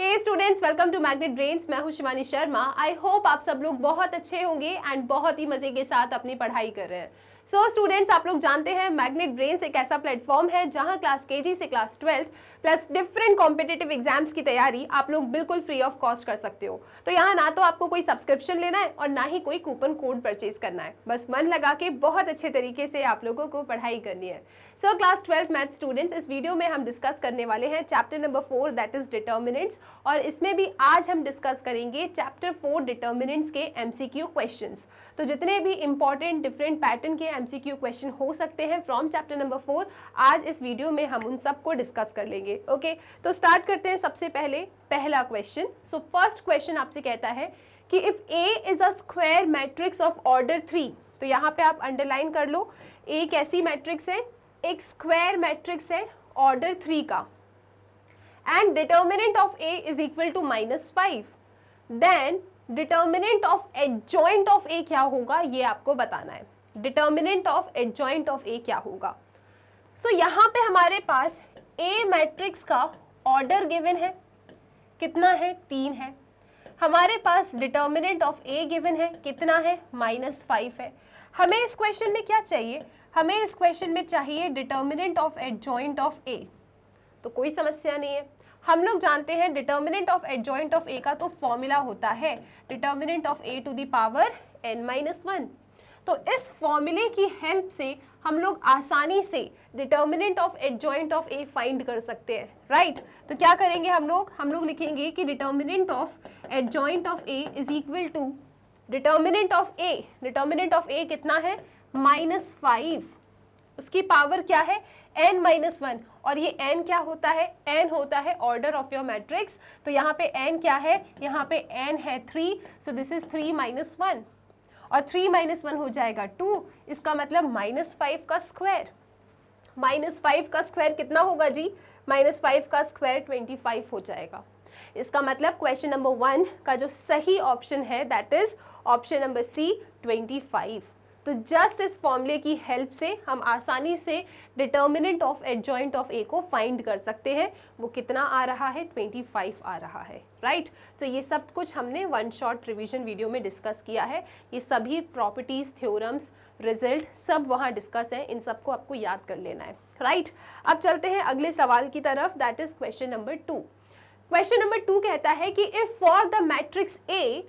Hey students, welcome to magnet brains. मैं हूं Shivani Sharma. I hope आप सब लोग बहुत अच्छे होंगे एंड बहुत ही मजे के साथ अपनी पढ़ाई कर रहे हैं। सो स्टूडेंट्स, आप लोग जानते हैं मैग्नेट ब्रेन्स एक ऐसा प्लेटफॉर्म है जहां क्लास केजी से class 12 plus different competitive exams की तैयारी आप लोग बिल्कुल फ्री ऑफ कॉस्ट कर सकते हो। तो यहाँ ना तो आपको कोई सब्सक्रिप्शन लेना है और ना ही कोई कूपन कोड परचेज करना है, बस मन लगा के बहुत अच्छे तरीके से आप लोगों को पढ़ाई करनी है। सो क्लास 12 मैथ स्टूडेंट्स, इस वीडियो में हम डिस्कस करने वाले हैं chapter number 4 that is determinants, और इसमें भी आज हम डिस्कस करेंगे चैप्टर 4 डिटर्मिनेंट्स के एमसीक्यू क्वेश्चंस। तो जितने भी इंपॉर्टेंट डिफरेंट पैटर्न के एमसीक्यू क्वेश्चन हो सकते हैं फ्रॉम चैप्टर नंबर 4, आज इस वीडियो में हम उन सबको डिस्कस कर लेंगे। ओके, तो स्टार्ट करते हैं। सबसे पहले पहला क्वेश्चन। सो फर्स्ट क्वेश्चन आपसे कहता है कि if A is a square matrix of order 3, तो यहाँ पे आप अंडरलाइन कर लो, ए कैसी मैट्रिक्स है, एक स्क्वायर मैट्रिक्स है ऑर्डर 3 का, and determinant of A is equal to -5, then determinant of adjoint of A क्या होगा ये आपको बताना है। Determinant of adjoint of A क्या होगा। सो यहाँ पे हमारे पास ए मैट्रिक्स का ऑर्डर गिवन है, कितना है, 3 है। हमारे पास डिटर्मिनेंट ऑफ ए गिवन है, कितना है, -5 है। हमें इस क्वेश्चन में क्या चाहिए, हमें इस क्वेश्चन में चाहिए determinant of adjoint of A. तो कोई समस्या नहीं है, हम लोग जानते हैं determinant of adjoint of A का तो फॉर्मूला होता है determinant of A to the power n-1। तो इस फॉर्मूले की हेल्प से हम लोग आसानी से determinant of adjoint of A find कर सकते हैं, राइट। तो क्या करेंगे हम लोग लिखेंगे कि determinant of adjoint of A is equal to determinant of A कितना है, -5, उसकी पावर क्या है, n-1, और ये n क्या होता है, n होता है ऑर्डर ऑफ योर मैट्रिक्स। तो यहाँ पे n क्या है, यहाँ पे n है 3, सो दिस इज 3 - 1, और 3 - 1 हो जाएगा 2, इसका मतलब -5 का स्क्वायर। -5 का स्क्वायर कितना होगा जी, -5 का स्क्वायर 25 हो जाएगा। इसका मतलब क्वेश्चन नंबर 1 का जो सही ऑप्शन है that is option number C, 25। तो जस्ट इस फॉर्मूले की हेल्प से हम आसानी से determinant of adjoint of A को फाइंड कर सकते हैं। वो कितना आ रहा है, 25 आ रहा है, राइट। तो ये सब कुछ हमने वन शॉट रिवीजन वीडियो में डिस्कस किया है। ये सभी प्रॉपर्टीज, थ्योरम्स, रिजल्ट सब वहाँ डिस्कस है, इन सबको आपको याद कर लेना है, राइट। अब चलते हैं अगले सवाल की तरफ, that is question number 2। Question number 2 कहता है कि if for the matrix A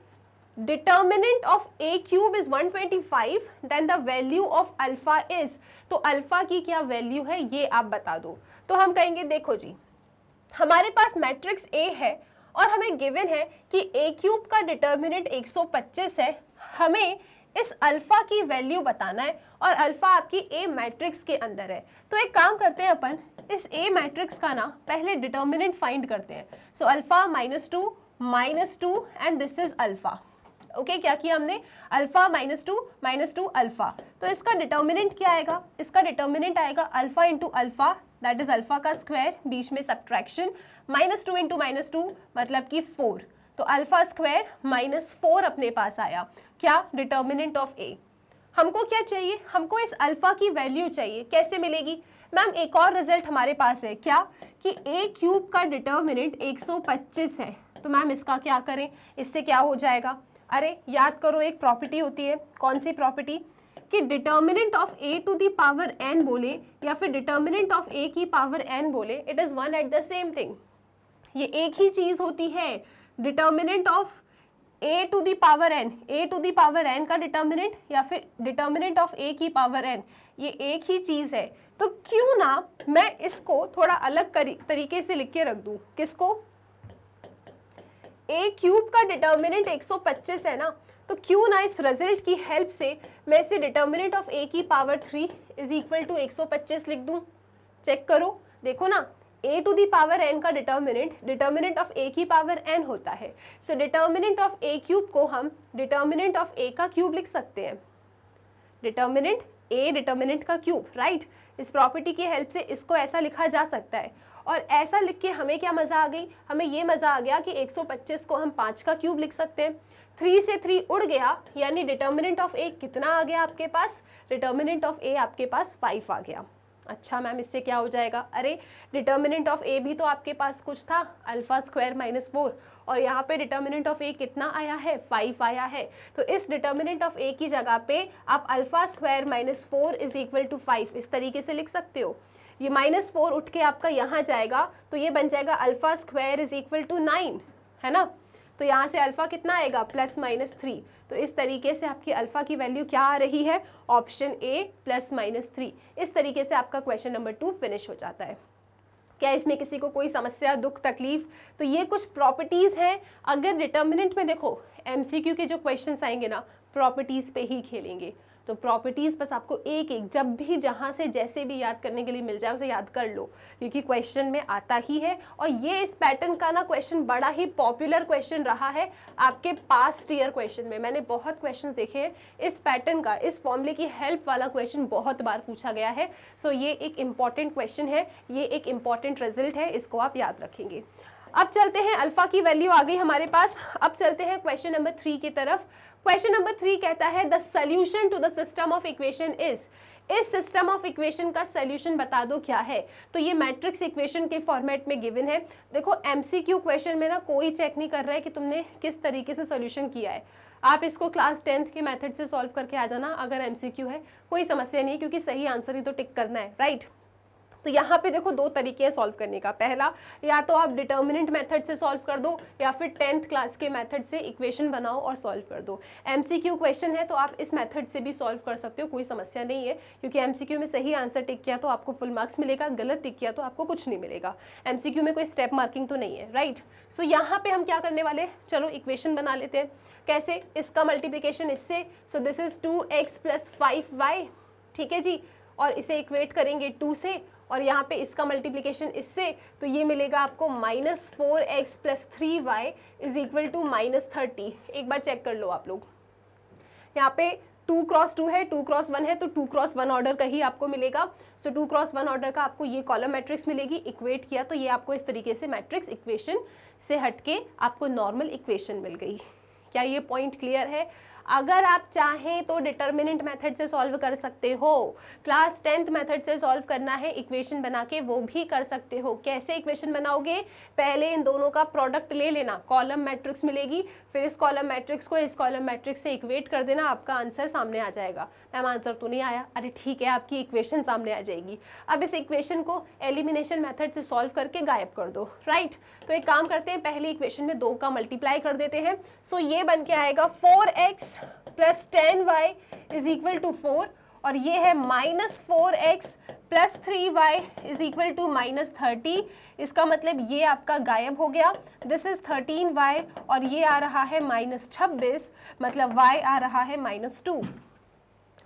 determinant of A cube is 125 then the value of alpha is, तो अल्फा की क्या वैल्यू है ये आप बता दो। तो हम कहेंगे देखो जी, हमारे पास मैट्रिक्स ए है और हमें गिवन है कि ए क्यूब का डिटर्मिनेंट 125 है, हमें इस अल्फा की वैल्यू बताना है और अल्फा आपकी ए मैट्रिक्स के अंदर है। तो एक काम करते हैं, अपन इस ए मैट्रिक्स का ना पहले डिटर्मिनेंट फाइंड करते हैं। So alpha -2 and this is alpha. Okay, क्या किया हमने, अल्फा -2 अल्फा। तो इसका डिटर्मिनेंट क्या आएगा, इसका डिटर्मिनेंट आएगा alpha into alpha that is alpha का स्क्वायर, बीच में सब्ट्रैक्शन, -2 इंटू -2 मतलब कि 4। तो अल्फा स्क्वायर -4 अपने पास आया। क्या, डिटर्मिनेंट ऑफ ए। हमको क्या चाहिए, हमको इस अल्फा की वैल्यू चाहिए। कैसे मिलेगी मैम, एक और रिजल्ट हमारे पास है क्या, कि ए क्यूब का डिटर्मिनेंट 125 है। तो मैम इसका क्या करें, इससे क्या हो जाएगा, अरे याद करो एक प्रॉपर्टी होती है, कौन सी प्रॉपर्टी, कि determinant of A to the power n बोले या फिर डिटर्मिनेंट ऑफ ए की पावर n बोले, it is one at the same thing. ये एक ही चीज होती है। Determinant of A to the power n का डिटर्मिनेंट या फिर डिटर्मिनेंट ऑफ ए की पावर n, ये एक ही चीज है। तो क्यों ना मैं इसको थोड़ा अलग तरीके से लिख के रख दूं, किसको, ए क्यूब का डिटर्मिनेंट 125 है ना, तो क्यों ना इस रिजल्ट की हेल्प से मैं इसे डिटर्मिनेंट ऑफ ए की पावर 3 इज इक्वल टू 125 लिख दूं। चेक करो, देखो ना, ए टू दी पावर n का डिटर्मिनेंट ऑफ ए की पावर n होता है। सो डिटर्मिनेंट ऑफ ए क्यूब को हम डिटर्मिनेंट ऑफ ए का क्यूब लिख सकते हैं, डिटर्मिनेंट का क्यूब, राइट। इस प्रॉपर्टी की हेल्प से इसको ऐसा लिखा जा सकता है। और ऐसा लिख के हमें क्या मजा आ गई, हमें ये मजा आ गया कि 125 को हम 5 का क्यूब लिख सकते हैं। 3 से 3 उड़ गया, यानी डिटर्मिनेंट ऑफ ए कितना आ गया आपके पास, डिटर्मिनेंट ऑफ ए आपके पास 5 आ गया। अच्छा मैम इससे क्या हो जाएगा, अरे डिटर्मिनेंट ऑफ ए भी तो आपके पास कुछ था अल्फा स्क्वायर माइनस 4 और यहाँ पे डिटर्मिनेंट ऑफ ए कितना आया है 5 आया है। तो इस डिटर्मिनेंट ऑफ ए की जगह पे आप alpha square minus 4 is equal to 5 इस तरीके से लिख सकते हो। ये -4 उठ के आपका यहाँ जाएगा तो ये बन जाएगा alpha square is equal to 9, है ना। तो यहाँ से अल्फा कितना आएगा +-3। तो इस तरीके से आपकी अल्फा की वैल्यू क्या आ रही है, ऑप्शन ए +-3। इस तरीके से आपका क्वेश्चन नंबर 2 फिनिश हो जाता है। क्या इसमें किसी को कोई समस्या, दुख, तकलीफ? तो ये कुछ प्रॉपर्टीज़ हैं। अगर डिटर्मिनेंट में देखो MCQ के जो क्वेश्चंस आएंगे ना प्रॉपर्टीज़ पे ही खेलेंगे, तो प्रॉपर्टीज़ बस आपको एक एक जब भी जहाँ से जैसे भी याद करने के लिए मिल जाए उसे याद कर लो, क्योंकि क्वेश्चन में आता ही है। और ये इस पैटर्न का ना क्वेश्चन बड़ा ही पॉपुलर क्वेश्चन रहा है आपके पास्ट ईयर क्वेश्चन में। मैंने बहुत क्वेश्चंस देखे हैं इस पैटर्न का, इस फॉर्मूले की हेल्प वाला क्वेश्चन बहुत बार पूछा गया है। सो ये एक इम्पॉर्टेंट क्वेश्चन है, ये एक इम्पॉर्टेंट रिजल्ट है, इसको आप याद रखेंगे। अब चलते हैं, अल्फा की वैल्यू आ गई हमारे पास। अब चलते हैं क्वेश्चन नंबर 3 की तरफ। क्वेश्चन नंबर 3 कहता है the solution to the system of equation is. इस सिस्टम ऑफ इक्वेशन का सॉल्यूशन बता दो क्या है। तो ये मैट्रिक्स इक्वेशन के फॉर्मेट में गिवन है। देखो MCQ क्वेश्चन में ना कोई चेक नहीं कर रहा है कि तुमने किस तरीके से सॉल्यूशन किया है। आप इसको क्लास 10th के मेथड से सॉल्व करके आ जाना। अगर MCQ है कोई समस्या नहीं, क्योंकि सही आंसर ही तो टिक करना है, राइट। तो यहाँ पे देखो 2 तरीके हैं सॉल्व करने का। पहला, या तो आप डिटर्मिनेंट मेथड से सॉल्व कर दो या फिर 10th क्लास के मेथड से इक्वेशन बनाओ और सॉल्व कर दो। MCQ क्वेश्चन है तो आप इस मेथड से भी सॉल्व कर सकते हो, कोई समस्या नहीं है, क्योंकि MCQ में सही आंसर टिक किया तो आपको फुल मार्क्स मिलेगा, गलत टिक किया तो आपको कुछ नहीं मिलेगा। MCQ में कोई स्टेप मार्किंग तो नहीं है, राइट। सो यहाँ पे हम क्या करने वाले, चलो इक्वेशन बना लेते हैं। कैसे, इसका मल्टीप्लीकेशन इससे, सो दिस इज 2x + 5y, ठीक है जी। और इसे इक्वेट करेंगे 2 से, और यहाँ पे इसका मल्टीप्लिकेशन इससे, तो ये मिलेगा आपको -4x + 3y is equal to -30। एक बार चेक कर लो आप लोग, यहाँ पे 2 × 2 है, 2 × 1 है, तो 2 × 1 ऑर्डर का ही आपको मिलेगा। सो 2 × 1 ऑर्डर का आपको ये कॉलम मैट्रिक्स मिलेगी। इक्वेट किया तो ये आपको इस तरीके से मैट्रिक्स इक्वेशन से हटके आपको नॉर्मल इक्वेशन मिल गई। क्या ये पॉइंट क्लियर है? अगर आप चाहें तो डिटर्मिनेंट मेथड से सॉल्व कर सकते हो, क्लास 10th मेथड से सॉल्व करना है इक्वेशन बना के, वो भी कर सकते हो। कैसे इक्वेशन बनाओगे, पहले इन दोनों का प्रोडक्ट ले लेना, कॉलम मैट्रिक्स मिलेगी, फिर इस कॉलम मैट्रिक्स को इस कॉलम मैट्रिक्स से इक्वेट कर देना, आपका आंसर सामने आ जाएगा। मैम आंसर तो नहीं आया, अरे ठीक है, आपकी इक्वेशन सामने आ जाएगी। अब इस इक्वेशन को एलिमिनेशन मेथड से सॉल्व करके गायब कर दो, राइट। तो एक काम करते हैं, पहले इक्वेशन में 2 का मल्टीप्लाई कर देते हैं। सो ये बन के आएगा 4x + 10y is equal to 4, और ये है -4x + 3y is equal to -30। इसका मतलब ये आपका गायब हो गया। दिस इज 13y और ये आ रहा है -26, मतलब y आ रहा है -2।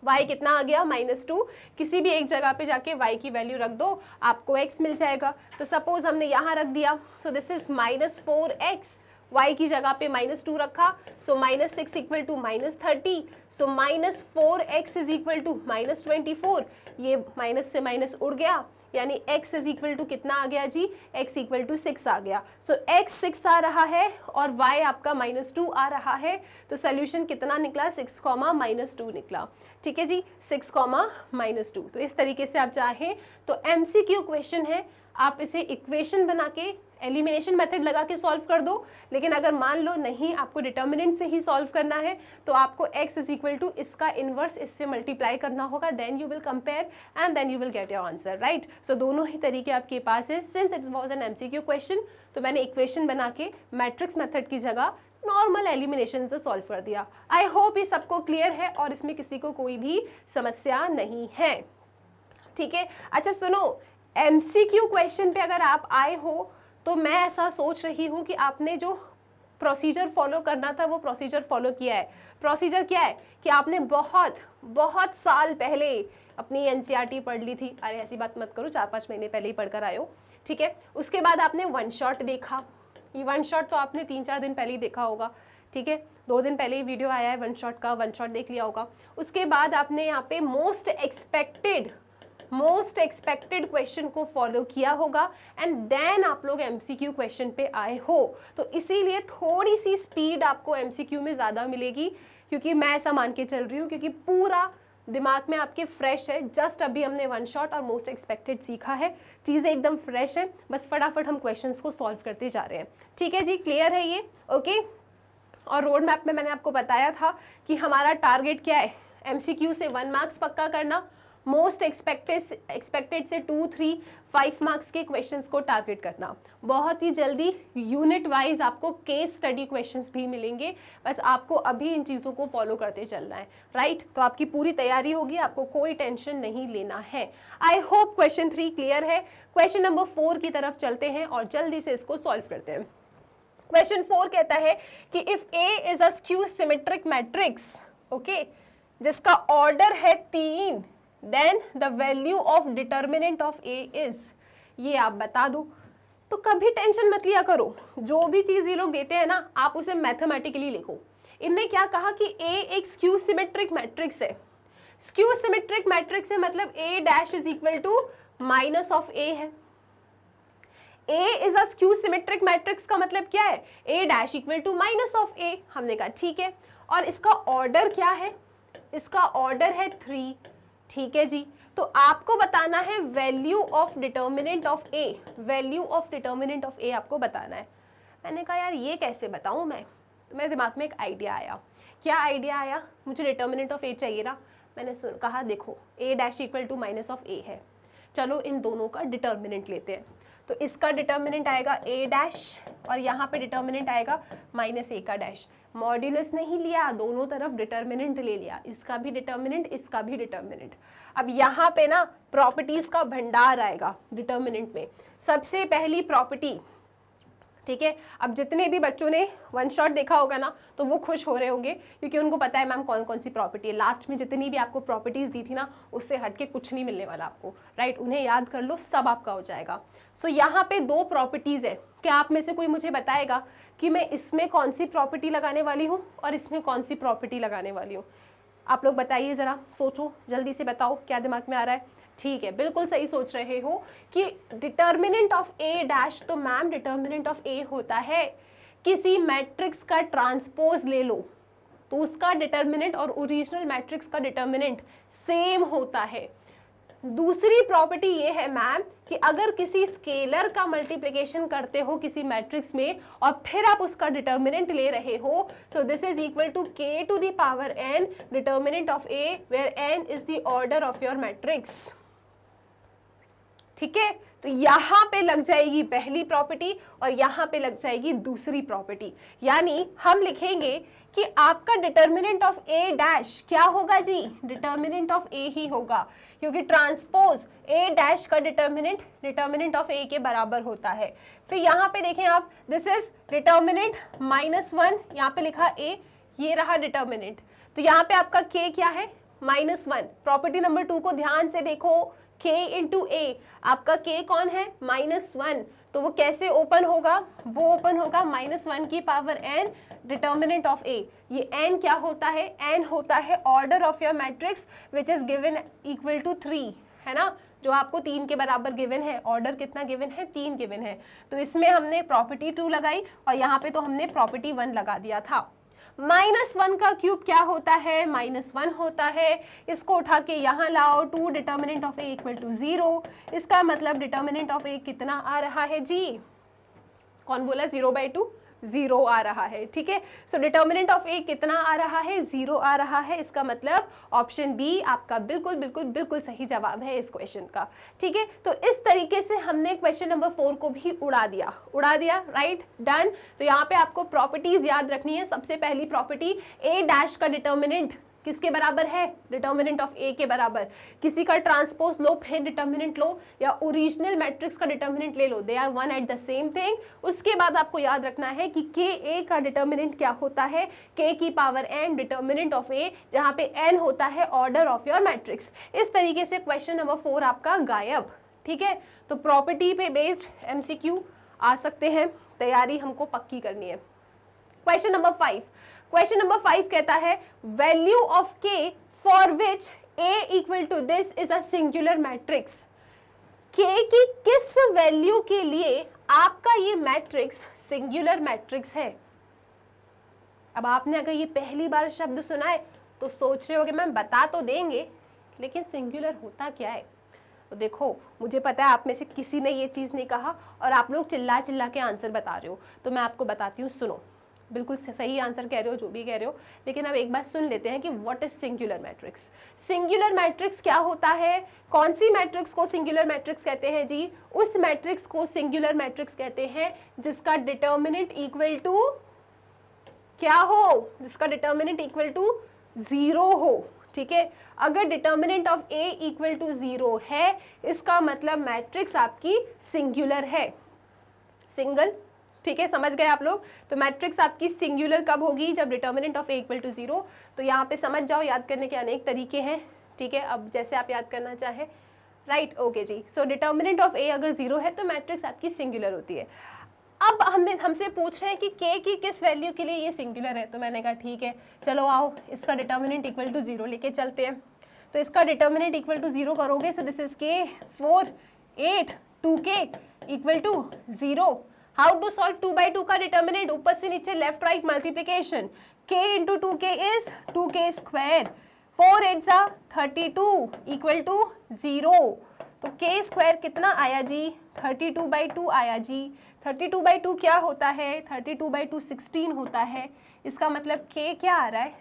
y कितना आ गया, -2। किसी भी एक जगह पे जाके y की वैल्यू रख दो, आपको x मिल जाएगा। तो सपोज हमने यहाँ रख दिया, सो दिस इज -4x, y की जगह पे -2 रखा, so -6 equal to -30, so -4x is equal to -24। ये माइनस से माइनस उड़ गया, यानी x इज इक्वल टू कितना आ गया जी, x इक्वल टू 6 आ गया। सो x 6 आ रहा है और y आपका -2 आ रहा है। तो सोल्यूशन कितना निकला, 6, -2 निकला। ठीक है जी, 6, -2। तो इस तरीके से आप चाहें तो MCQ क्वेश्चन है, आप इसे इक्वेशन बना के एलिमिनेशन मेथड लगा के सॉल्व कर दो। लेकिन अगर मान लो नहीं, आपको डिटर्मिनेंट से ही सॉल्व करना है, तो आपको x इज इक्वल टू इसका इनवर्स इससे मल्टीप्लाई करना होगा, then you will compare and then you will get your answer, right. So दोनों ही तरीके आपके पास है। Since it was an MCQ question, तो मैंने इक्वेशन बना के मैट्रिक्स मेथड की जगह नॉर्मल एलिमिनेशन से सॉल्व कर दिया। आई होप ये सबको क्लियर है और इसमें किसी को कोई भी समस्या नहीं है, ठीक है। अच्छा सुनो, MCQ क्वेश्चन पे अगर आप आए हो तो मैं ऐसा सोच रही हूँ कि आपने जो प्रोसीजर फॉलो करना था वो प्रोसीजर फॉलो किया है। प्रोसीजर क्या है कि आपने बहुत साल पहले अपनी NCERT पढ़ ली थी। अरे ऐसी बात मत करो, 4-5 महीने पहले ही पढ़कर आए हो, ठीक है। उसके बाद आपने 1 शॉट देखा, ये 1 शॉट तो आपने 3-4 दिन पहले ही देखा होगा, ठीक है। 2 दिन पहले ही वीडियो आया है 1 शॉट का, 1 शॉट देख लिया होगा। उसके बाद आपने यहाँ पे मोस्ट एक्सपेक्टेड क्वेश्चन को फॉलो किया होगा एंड देन आप लोग MCQ क्वेश्चन पे आए हो। तो इसीलिए थोड़ी सी स्पीड आपको MCQ में ज़्यादा मिलेगी, क्योंकि मैं ऐसा मान के चल रही हूँ, क्योंकि पूरा दिमाग में आपके फ्रेश है, जस्ट अभी हमने वन शॉट और मोस्ट एक्सपेक्टेड सीखा है, चीज़ें एकदम फ्रेश है, बस फटाफट हम क्वेश्चंस को सॉल्व करते जा रहे हैं। ठीक है जी, क्लियर है ये? ओके। और रोड मैप में मैंने आपको बताया था कि हमारा टारगेट क्या है, MCQ से 1 मार्क्स पक्का करना, मोस्ट एक्सपेक्टेड से 2, 3, 5 मार्क्स के क्वेश्चंस को टारगेट करना। बहुत ही जल्दी यूनिट वाइज आपको केस स्टडी क्वेश्चंस भी मिलेंगे, बस आपको अभी इन चीज़ों को फॉलो करते चलना है, राइट? तो आपकी पूरी तैयारी होगी, आपको कोई टेंशन नहीं लेना है। आई होप क्वेश्चन 3 क्लियर है। क्वेश्चन नंबर 4 की तरफ चलते हैं और जल्दी से इसको सॉल्व करते हैं। क्वेश्चन 4 कहता है कि if A is a skew symmetric matrix, okay, जिसका ऑर्डर है 3, then the value of determinant of A is, ये आप बता दो। तो कभी टेंशन मत लिया करो, जो भी चीज ये लोग देते हैं ना, आप उसे मैथमेटिकली लिखो। इनने क्या कहा कि A एक स्क्यू सिमेट्रिक मैट्रिक्स है। स्क्यू सिमेट्रिक मैट्रिक्स है मतलब A dash is equal to minus of A है। A is a skew symmetric matrix का मतलब क्या है, A dash equal to minus of A। हमने कहा ठीक है, और इसका ऑर्डर क्या है, इसका ऑर्डर है 3। ठीक है जी, तो आपको बताना है value of determinant of A, value of determinant of A आपको बताना है। मैंने कहा यार ये कैसे बताऊं मैं, तो मेरे दिमाग में एक आइडिया आया। क्या आइडिया आया, मुझे डिटर्मिनेंट ऑफ A चाहिए ना। मैंने कहा देखो A dash equal to minus of A है, चलो इन दोनों का डिटर्मिनेंट लेते हैं। तो इसका डिटर्मिनेंट आएगा A डैश और यहाँ पे डिटर्मिनेंट आएगा माइनस A का डैश। मॉड्यूलस नहीं लिया, दोनों तरफ डिटर्मिनेंट ले लिया, इसका भी डिटर्मिनेंट, इसका भी डिटर्मिनेंट। अब यहाँ पे ना प्रॉपर्टीज का भंडार आएगा डिटर्मिनेंट में। सबसे पहली प्रॉपर्टी, ठीक है, अब जितने भी बच्चों ने वन शॉट देखा होगा ना, तो वो खुश हो रहे होंगे क्योंकि उनको पता है मैम कौन कौन सी प्रॉपर्टी है। लास्ट में जितनी भी आपको प्रॉपर्टीज दी थी ना, उससे हटके कुछ नहीं मिलने वाला आपको, राइट? उन्हें याद कर लो, सब आपका हो जाएगा। सो यहाँ पे 2 प्रॉपर्टीज है। क्या आप में से कोई मुझे बताएगा कि मैं इसमें कौन सी प्रॉपर्टी लगाने वाली हूँ और इसमें कौन सी प्रॉपर्टी लगाने वाली हूँ? आप लोग बताइए ज़रा, सोचो, जल्दी से बताओ क्या दिमाग में आ रहा है। ठीक है, बिल्कुल सही सोच रहे हो कि डिटर्मिनेंट ऑफ A डैश, तो मैम डिटर्मिनेंट ऑफ A होता है किसी मैट्रिक्स का ट्रांसपोज ले लो तो उसका डिटर्मिनेंट और ओरिजिनल मैट्रिक्स का डिटर्मिनेंट सेम होता है। दूसरी प्रॉपर्टी ये है मैम कि अगर किसी स्केलर का मल्टीप्लिकेशन करते हो किसी मैट्रिक्स में और फिर आप उसका डिटर्मिनेंट ले रहे हो, so this is equal to k to the power n determinant of A, where n is the order of your matrix. ठीक है, तो यहां पे लग जाएगी पहली प्रॉपर्टी और यहां पे लग जाएगी दूसरी प्रॉपर्टी। यानी हम लिखेंगे कि आपका डिटर्मिनेंट ऑफ A डैश क्या होगा जी, डिटर्मिनेंट ऑफ A ही होगा, क्योंकि ट्रांसपोज A डैश का डिटर्मिनेंट ऑफ A के बराबर होता है। फिर यहाँ पे देखें आप, दिस इज डिटर्मिनेंट -1, यहाँ पे लिखा A, ये रहा डिटर्मिनेंट। तो यहाँ पे आपका K क्या है, -1। प्रॉपर्टी नंबर 2 को ध्यान से देखो, K इंटू A, आपका K कौन है, -1, तो वो कैसे ओपन होगा, वो ओपन होगा -1 की power n determinant of A। ये n क्या होता है, n होता है order of your matrix which is given equal to 3, है ना, जो आपको 3 के बराबर गिवन है। ऑर्डर कितना गिवन है, 3 गिवन है। तो इसमें हमने प्रॉपर्टी 2 लगाई और यहाँ पे तो हमने प्रॉपर्टी 1 लगा दिया था। -1 का क्यूब क्या होता है, -1 होता है। इसको उठा के यहाँ लाओ, 2 determinant of A equal to 0। इसका मतलब डिटर्मिनेंट ऑफ A कितना आ रहा है जी, कौन बोला 0/2, 0 आ रहा है। ठीक है, सो डिटर्मिनेंट ऑफ A कितना आ रहा है, 0 आ रहा है। इसका मतलब ऑप्शन बी आपका बिल्कुल बिल्कुल बिल्कुल सही जवाब है इस क्वेश्चन का। ठीक है, तो इस तरीके से हमने क्वेश्चन नंबर 4 को भी उड़ा दिया, राइट, डन। तो यहाँ पे आपको प्रॉपर्टीज याद रखनी है। सबसे पहली प्रॉपर्टी, A डैश का डिटर्मिनेंट किसके बराबर है, डिटर्मिनेंट ऑफ A के बराबर। किसी का ट्रांसपोज लो फिर डिटर्मिनेंट लो, या ओरिजिनल मैट्रिक्स का डिटर्मिनेंट ले लो, they are one at the same thing. उसके बाद आपको याद रखना है कि Ka का डिटर्मिनेंट क्या होता है, K की power n determinant of A, जहां पे n होता है ऑर्डर ऑफ योर मैट्रिक्स। इस तरीके से क्वेश्चन नंबर 4 आपका गायब। ठीक है, तो प्रॉपर्टी पे बेस्ड MCQ आ सकते हैं, तैयारी हमको पक्की करनी है। क्वेश्चन नंबर 5 कहता है value of K for which A equal to this is a singular matrix. K की किस वैल्यू के लिए आपका ये मैट्रिक्स सिंगुलर मैट्रिक्स है। अब आपने अगर ये पहली बार शब्द सुना है तो सोच रहे होगे मैम बता तो देंगे, लेकिन सिंगुलर होता क्या है? तो देखो, मुझे पता है आप में से किसी ने ये चीज़ नहीं कहा और आप लोग चिल्ला चिल्ला के आंसर बता रहे हो, तो मैं आपको बताती हूँ, सुनो। बिल्कुल सही आंसर कह रहे हो, जो भी कह रहे हो, लेकिन अब एक बार सुन लेते हैं कि what is singular matrix. Singular matrix क्या होता है? कौन सी मैट्रिक्स को सिंगुलर मैट्रिक्स कहते हैं जी? उस मैट्रिक्स को सिंगुलर मैट्रिक्स कहते हैं जिसका डिटर्मिनेंट इक्वल टू क्या हो? जिसका डिटर्मिनेंट इक्वल टू 0 हो। ठीक है, अगर determinant of A equal to 0 है, इसका मतलब मैट्रिक्स आपकी सिंगुलर है। सिंगल, ठीक है, समझ गए आप लोग? तो मैट्रिक्स आपकी सिंगुलर कब होगी? जब determinant of A equal to 0। तो यहाँ पे समझ जाओ, याद करने के अनेक तरीके हैं। ठीक है, अब जैसे आप याद करना चाहें। राइट, ओके जी। सो डिटर्मिनेंट ऑफ ए अगर 0 है तो मैट्रिक्स आपकी सिंगुलर होती है। अब हमसे पूछ रहे हैं कि k की किस वैल्यू के लिए ये सिंगुलर है। तो मैंने कहा ठीक है, चलो आओ इसका डिटर्मिनेंट इक्वल टू 0 लेके चलते हैं। तो इसका डिटर्मिनेंट इक्वल टू 0 करोगे, so this is k 4 8 2k equal to 0। How to solve 2 by 2 का डिटर्मिनेंट? ऊपर से नीचे left right multiplication, k into 2k is 2k square, 4 8 32 equal to 0। तो k स्क्वायर कितना आया जी? 32 by 2 आया जी। 32 by 2 क्या होता है? 32 by 2 16 होता है। इसका मतलब k क्या आ रहा है?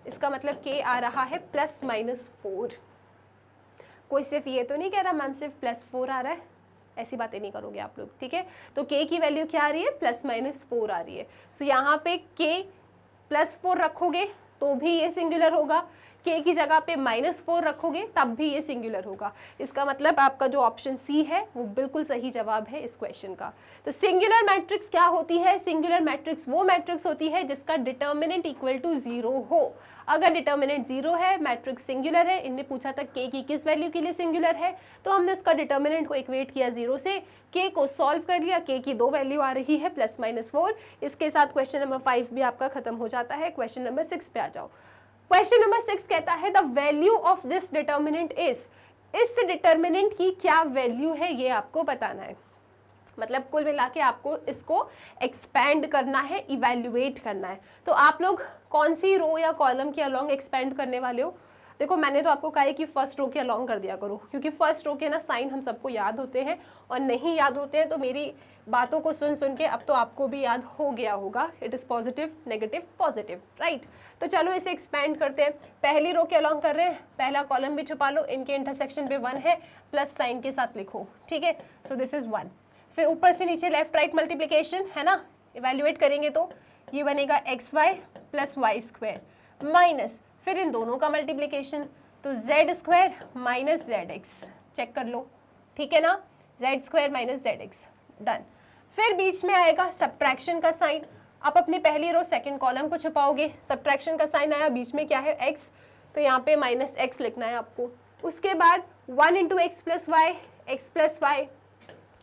इसका मतलब k आ रहा है ±4। कोई सिर्फ ये तो नहीं कह रहा मैम सिर्फ +4 आ रहा है, ऐसी बातें नहीं करोगे आप लोग। ठीक है, तो k की वैल्यू क्या आ रही है? ±4 आ रही है। सो यहाँ पे k +4 रखोगे तो भी ये सिंगुलर होगा, k की जगह पे -4 रखोगे तब भी ये सिंगुलर होगा। इसका मतलब आपका जो ऑप्शन सी है वो बिल्कुल सही जवाब है इस क्वेश्चन का। तो सिंगुलर मैट्रिक्स क्या होती है? सिंगुलर मैट्रिक्स वो मैट्रिक्स होती है जिसका डिटर्मिनेंट इक्वल टू 0 हो। अगर डिटर्मिनेंट 0 है, मैट्रिक्स सिंगुलर है। इनने पूछा था k की किस वैल्यू के लिए सिंगुलर है, तो हमने उसका डिटर्मिनेंट को इक्वेट किया 0 से, k को सॉल्व कर लिया, k की 2 वैल्यू आ रही है ±4। इसके साथ क्वेश्चन नंबर 5 भी आपका खत्म हो जाता है। क्वेश्चन नंबर 6 पे आ जाओ। क्वेश्चन नंबर 6 कहता है the value of this determinant is. इस डिटर्मिनेंट की क्या वैल्यू है ये आपको बताना है। मतलब कुल मिला के आपको इसको एक्सपेंड करना है, इवैल्यूएट करना है। तो आप लोग कौन सी रो या कॉलम के अलोंग एक्सपेंड करने वाले हो? देखो, मैंने तो आपको कहा है कि फर्स्ट रो के अलोंग कर दिया करो, क्योंकि फर्स्ट रो के ना साइन हम सबको याद होते हैं, और नहीं याद होते हैं तो मेरी बातों को सुन सुन के अब तो आपको भी याद हो गया होगा। It is positive negative positive, right. तो चलो इसे एक्सपेंड करते हैं। पहली रो के अलोंग कर रहे हैं, पहला कॉलम भी छुपा लो, इनके इंटरसेक्शन पे 1 है, प्लस साइन के साथ लिखो। ठीक है, सो दिस इज 1। फिर ऊपर से नीचे लेफ्ट राइट मल्टीप्लिकेशन है ना, इवेल्युएट करेंगे तो ये बनेगा xy plus y square minus, फिर इन दोनों का मल्टीप्लिकेशन, तो z square minus z x. Check कर लो, ठीक है ना, z square minus z x, done. फिर बीच में आएगा सब्ट्रैक्शन का साइन। आप अपनी पहली रो सेकंड कॉलम को छुपाओगे, सब्ट्रैक्शन का साइन आया, बीच में क्या है x, तो यहाँ पे माइनस एक्स लिखना है आपको। उसके बाद 1 into x plus y, x plus y,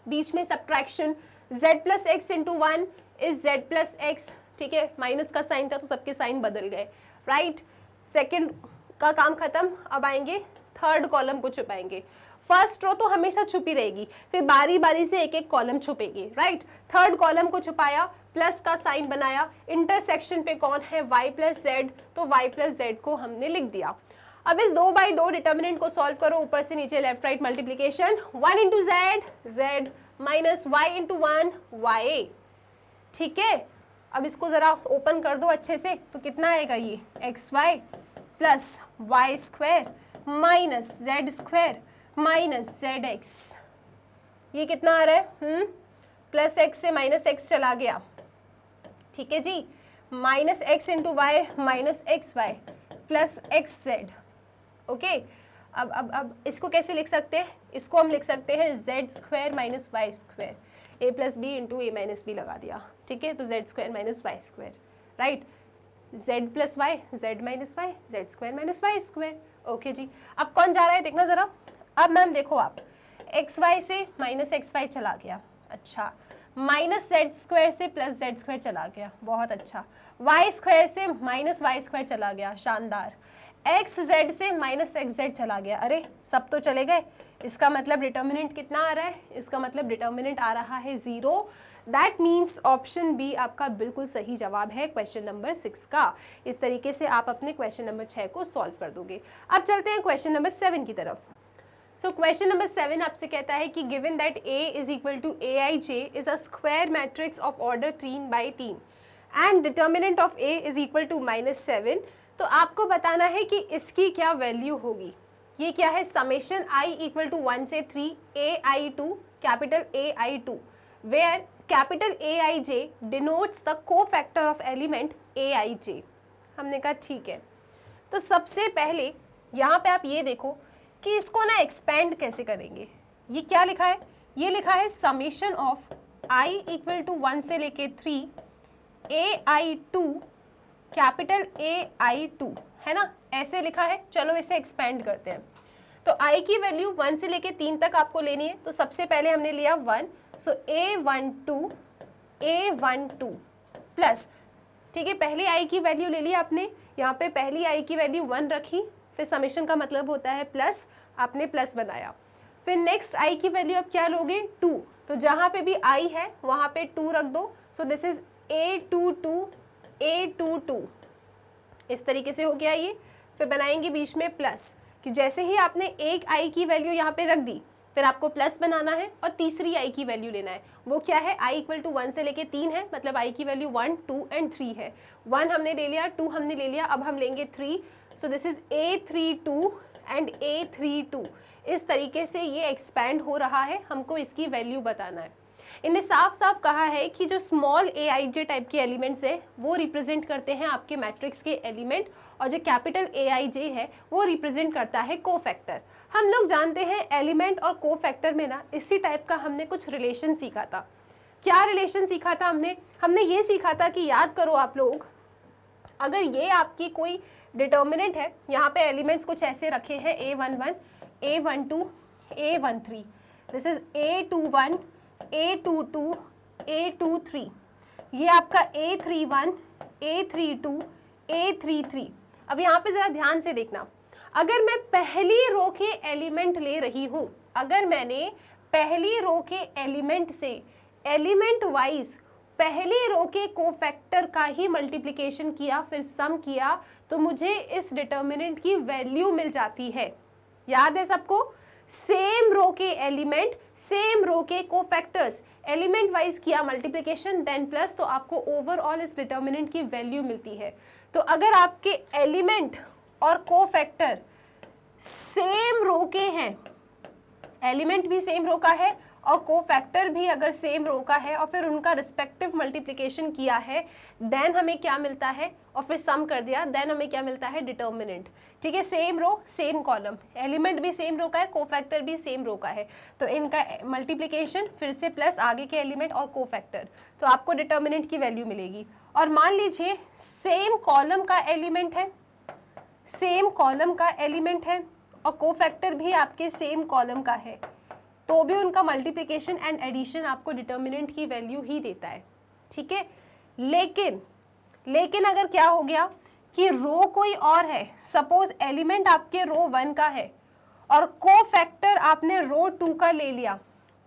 बीच में subtraction, z plus x into 1 is z plus x. ठीक है, माइनस का साइन था तो सबके साइन बदल गए, राइट। सेकंड का काम खत्म, अब आएंगे थर्ड कॉलम को छुपाएंगे। फर्स्ट रो तो हमेशा छुपी रहेगी, फिर बारी बारी से एक एक कॉलम छुपेगी, राइट। थर्ड कॉलम को छुपाया, प्लस का साइन बनाया, इंटरसेक्शन पे कौन है, y प्लस जेड, तो y प्लस जेड को हमने लिख दिया। अब इस 2 बाई 2 डिटर्मिनेंट को सॉल्व करो, ऊपर से नीचे left right multiplication, 1 into z z minus y into 1 y. ठीक है, अब इसको जरा ओपन कर दो अच्छे से, तो कितना आएगा ये x y plus y square minus z square minus z x. ये कितना आ रहा है, प्लस एक्स से माइनस एक्स चला गया। ठीक है जी, minus x into y minus x y plus x z. Okay, अब इसको कैसे लिख सकते हैं? इसको हम लिख सकते हैं z square minus y square, A plus B into A minus B लगा दिया। ठीक है, तो z square minus y square, right. Z plus y, z minus y, z square minus y square. Okay जी, अब कौन जा रहा है देखना जरा। अब मैम देखो, आप एक्स वाई से माइनस एक्स वाई चला गया, अच्छा, माइनस जेड स्क्वायर से प्लस जेड स्क्वायर चला गया, बहुत अच्छा, वाई स्क्वायर से माइनस वाई स्क्वायर चला गया, शानदार, एक्स जेड से माइनस एक्स जेड चला गया, अरे सब तो चले गए। इसका मतलब डिटर्मिनेंट कितना आ रहा है? इसका मतलब डिटर्मिनेंट आ रहा है 0। दैट मीन्स ऑप्शन बी आपका बिल्कुल सही जवाब है क्वेश्चन नंबर 6 का। इस तरीके से आप अपने क्वेश्चन नंबर 6 को सॉल्व कर दोगे। अब चलते हैं क्वेश्चन नंबर 7 की तरफ। सो क्वेश्चन नंबर 7 आपसे कहता है कि given that A is equal to AIJ is a square matrix of order 3x3 and determinant of A is equal to -7, तो आपको बताना है कि इसकी क्या वैल्यू होगी। ये क्या है, समेशन I इक्वल टू 1 से 3 AI2 capital AI2 where capital AIJ denotes the cofactor of element AIJ। हमने कहा ठीक है, तो सबसे पहले यहाँ पे आप ये देखो कि इसको ना एक्सपेंड कैसे करेंगे। ये क्या लिखा है, ये लिखा है summation of I equal to 1 से लेके 3 AI2 कैपिटल AI2, है ना, ऐसे लिखा है। चलो इसे एक्सपेंड करते हैं। तो I की वैल्यू 1 से लेके 3 तक आपको लेनी है, तो सबसे पहले हमने लिया 1, सो A12 प्लस, ठीक है, पहले I की वैल्यू ले ली आपने, यहाँ पे पहली I की वैल्यू 1 रखी, फिर समेशन का मतलब होता है प्लस, आपने प्लस बनाया। फिर नेक्स्ट I की वैल्यू अब क्या लोगे, 2, तो जहाँ पे भी I है वहाँ पे 2 रख दो। सो दिस इज A22 इस तरीके से हो गया ये। फिर बनाएंगे बीच में प्लस, कि जैसे ही आपने एक I की वैल्यू यहाँ पे रख दी, फिर आपको प्लस बनाना है और तीसरी I की वैल्यू लेना है। वो क्या है, I इक्वल टू 1 से लेके 3 है, मतलब I की वैल्यू 1, 2 एंड 3 है। 1 हमने ले लिया, 2 हमने ले लिया, अब हम लेंगे 3। सो this is A32 and A32। इस तरीके से ये एक्सपैंड हो रहा है, हमको इसकी वैल्यू बताना है। इन्हें साफ साफ कहा है कि जो स्मॉल AIJ टाइप के एलिमेंट्स है वो रिप्रेजेंट करते हैं आपके मैट्रिक्स के एलिमेंट, और जो कैपिटल AIJ है वो रिप्रेजेंट करता है कोफैक्टर। हम लोग जानते हैं एलिमेंट और कोफैक्टर में ना इसी टाइप का हमने कुछ रिलेशन सीखा था। क्या रिलेशन सीखा था हमने ये सीखा था कि याद करो आप लोग, अगर ये आपकी कोई डिटर्मिनेंट है, यहाँ पे एलिमेंट्स कुछ ऐसे रखे हैं A11, A12, A13, this is A21, A22, A23, ये आपका A31, A32, A33। अब यहाँ पे जरा ध्यान से देखना, अगर मैं पहली रो के एलिमेंट ले रही हूँ, अगर मैंने पहली रो के एलिमेंट से एलिमेंट वाइज पहली रो के कोफैक्टर का ही मल्टीप्लिकेशन किया, फिर सम किया, तो मुझे इस डिटर्मिनेंट की वैल्यू मिल जाती है। याद है सबको, सेम रो के एलिमेंट, सेम रो के कोफैक्टर्स, एलिमेंट वाइज किया मल्टीप्लिकेशन देन प्लस, तो आपको ओवरऑल इस डिटर्मिनेंट की वैल्यू मिलती है। तो अगर आपके एलिमेंट और कोफैक्टर सेम रो के हैं, एलिमेंट भी सेम रो का है और कोफैक्टर भी अगर सेम रो का है, और फिर उनका रिस्पेक्टिव मल्टीप्लिकेशन किया है, देन हमें क्या मिलता है, और फिर सम कर दिया, देन हमें क्या मिलता है, डिटर्मिनेंट। ठीक है, same row same column, element भी सेम रो का है, कोफैक्टर भी सेम रो का है, तो इनका मल्टीप्लिकेशन फिर से प्लस आगे के एलिमेंट और कोफैक्टर, तो आपको डिटर्मिनेंट की वैल्यू मिलेगी। और मान लीजिए सेम कॉलम का एलिमेंट है, सेम कॉलम का एलिमेंट है और कोफैक्टर भी आपके सेम कॉलम का है, तो भी उनका मल्टीप्लिकेशन एंड एडिशन आपको डिटर्मिनेंट की वैल्यू ही देता है। ठीक है, लेकिन अगर क्या हो गया कि रो कोई और है, सपोज एलिमेंट आपके रो 1 का है और कोफैक्टर आपने रो 2 का ले लिया,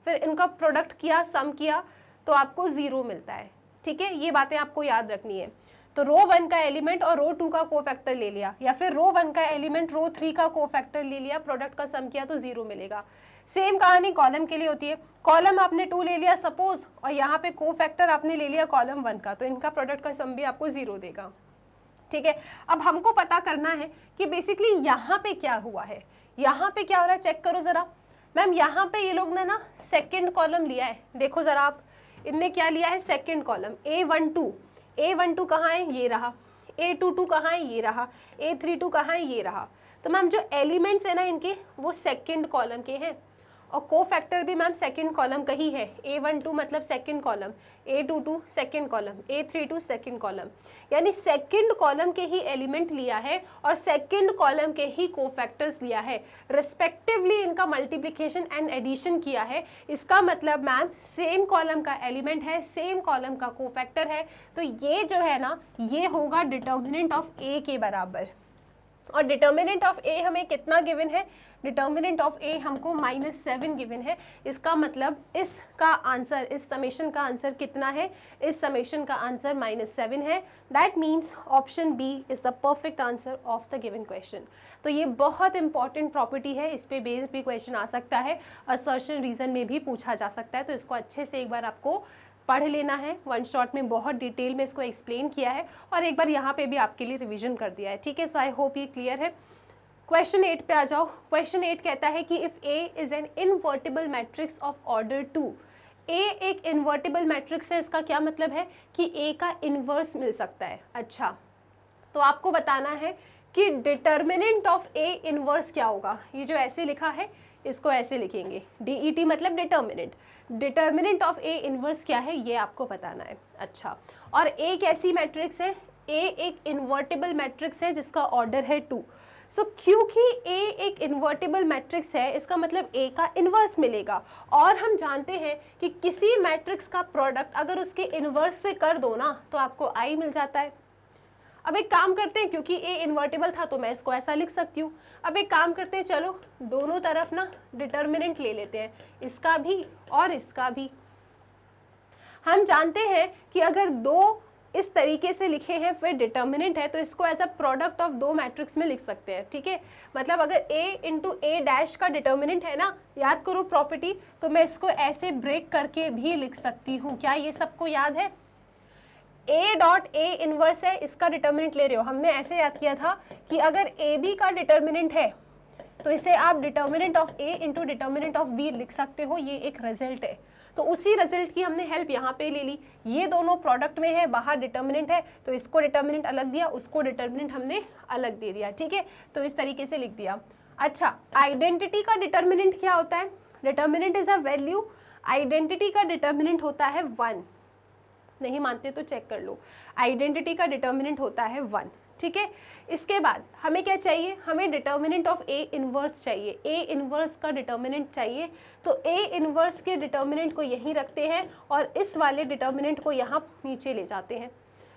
फिर इनका प्रोडक्ट किया, सम किया, तो आपको 0 मिलता है। ठीक है, ये बातें आपको याद रखनी है। तो रो 1 का एलिमेंट और रो 2 का कोफैक्टर ले लिया, या फिर रो 1 का एलिमेंट रो 3 का कोफैक्टर ले लिया, प्रोडक्ट का सम किया, तो 0 मिलेगा। सेम कहानी कॉलम के लिए होती है। कॉलम आपने 2 ले लिया सपोज, और यहाँ पे कोफैक्टर आपने ले लिया कॉलम 1 का, तो इनका प्रोडक्ट का सम भी आपको 0 देगा। ठीक है, अब हमको पता करना है कि बेसिकली यहाँ पे क्या हुआ है, यहाँ पे क्या हो रहा है, चेक करो जरा। मैम यहाँ पे ये लोग ने ना सेकेंड कॉलम लिया है, देखो जरा आप, इनने क्या लिया है, सेकेंड कॉलम A12 कहाँ है, ये रहा, A22 कहाँ है, ये रहा, A32 कहाँ है, ये रहा। तो मैम जो एलिमेंट्स है ना इनके, वो सेकेंड कॉलम के हैं, और कोफैक्टर भी मैम सेकंड कॉलम का ही है। A12 मतलब second column, A22 second column, A32 second column, यानी सेकंड कॉलम के ही एलिमेंट लिया है और सेकंड कॉलम के ही कोफैक्टर्स लिया है, रिस्पेक्टिवली इनका मल्टीप्लिकेशन एंड एडिशन किया है। इसका मतलब मैम सेम कॉलम का एलिमेंट है, सेम कॉलम का कोफैक्टर है, तो ये जो है ना, ये होगा डिटर्मिनेंट ऑफ A के बराबर। और डिटर्मिनेंट ऑफ ए हमें कितना गिवन है, डिटर्मिनेंट ऑफ ए हमको -7 गिवन है। इसका मतलब इसका आंसर, इस समेशन का आंसर कितना है, इस समेशन का आंसर -7 है। That means option B is the perfect answer of the given question. तो ये बहुत इंपॉर्टेंट प्रॉपर्टी है, इस पे बेस्ड भी क्वेश्चन आ सकता है, असर्शन रीजन में भी पूछा जा सकता है। तो इसको अच्छे से एक बार आपको पढ़ लेना है, वन शॉट में बहुत डिटेल में इसको एक्सप्लेन किया है और एक बार यहाँ पे भी आपके लिए रिवीजन कर दिया है, ठीक है। सो आई होप ये क्लियर है। क्वेश्चन 8 पे आ जाओ। क्वेश्चन 8 कहता है कि if A is an invertible matrix of order 2, ए एक इन्वर्टिबल मैट्रिक्स है, इसका क्या मतलब है कि ए का इन्वर्स मिल सकता है। अच्छा, तो आपको बताना है कि डिटर्मिनेंट ऑफ ए इन्वर्स क्या होगा। ये जो ऐसे लिखा है इसको ऐसे लिखेंगे, DET मतलब determinant, determinant of A inverse क्या है ये आपको बताना है। अच्छा, और ए एक ऐसी मैट्रिक्स है, ए एक इन्वर्टिबल मैट्रिक्स है जिसका ऑर्डर है 2। सो क्योंकि ए एक इन्वर्टिबल मैट्रिक्स है इसका मतलब ए का इन्वर्स मिलेगा। और हम जानते हैं कि किसी मैट्रिक्स का प्रोडक्ट अगर उसके इन्वर्स से कर दो ना तो आपको आई मिल जाता है। अब एक काम करते हैं, क्योंकि ए इन्वर्टिबल था तो मैं इसको ऐसा लिख सकती हूँ। अब एक काम करते हैं, चलो दोनों तरफ ना डिटर्मिनेंट ले लेते हैं, इसका भी और इसका भी। हम जानते हैं कि अगर दो इस तरीके से लिखे हैं फिर डिटर्मिनेंट है तो इसको एज अ प्रोडक्ट ऑफ दो मैट्रिक्स में लिख सकते हैं, ठीक है। मतलब अगर a इंटू ए डैश का डिटर्मिनेंट है ना, याद करो प्रॉपर्टी, तो मैं इसको ऐसे ब्रेक करके भी लिख सकती हूँ। क्या ये सबको याद है? a डॉट ए इनवर्स है, इसका डिटर्मिनेंट ले रहे हो। हमने ऐसे याद किया था कि अगर ए बी का डिटर्मिनेंट है तो इसे आप determinant of A into determinant of B लिख सकते हो, ये एक रिजल्ट है। तो उसी रिजल्ट की हमने हेल्प यहाँ पे ले ली। ये दोनों प्रोडक्ट में है, बाहर डिटर्मिनेंट है तो इसको डिटर्मिनेंट अलग दिया, उसको डिटर्मिनेंट हमने अलग दे दिया, ठीक है। तो इस तरीके से लिख दिया। अच्छा, आइडेंटिटी का डिटर्मिनेंट क्या होता है? Determinant is a value, identity का डिटर्मिनेंट होता है 1। नहीं मानते तो चेक कर लो, आइडेंटिटी का डिटर्मिनेंट होता है 1, ठीक है। इसके बाद हमें क्या चाहिए? हमें डिटर्मिनेंट ऑफ ए इनवर्स चाहिए, ए इनवर्स का डिटर्मिनेंट चाहिए। तो ए इनवर्स के डिटर्मिनेंट को यहीं रखते हैं और इस वाले डिटर्मिनेंट को यहाँ नीचे ले जाते हैं।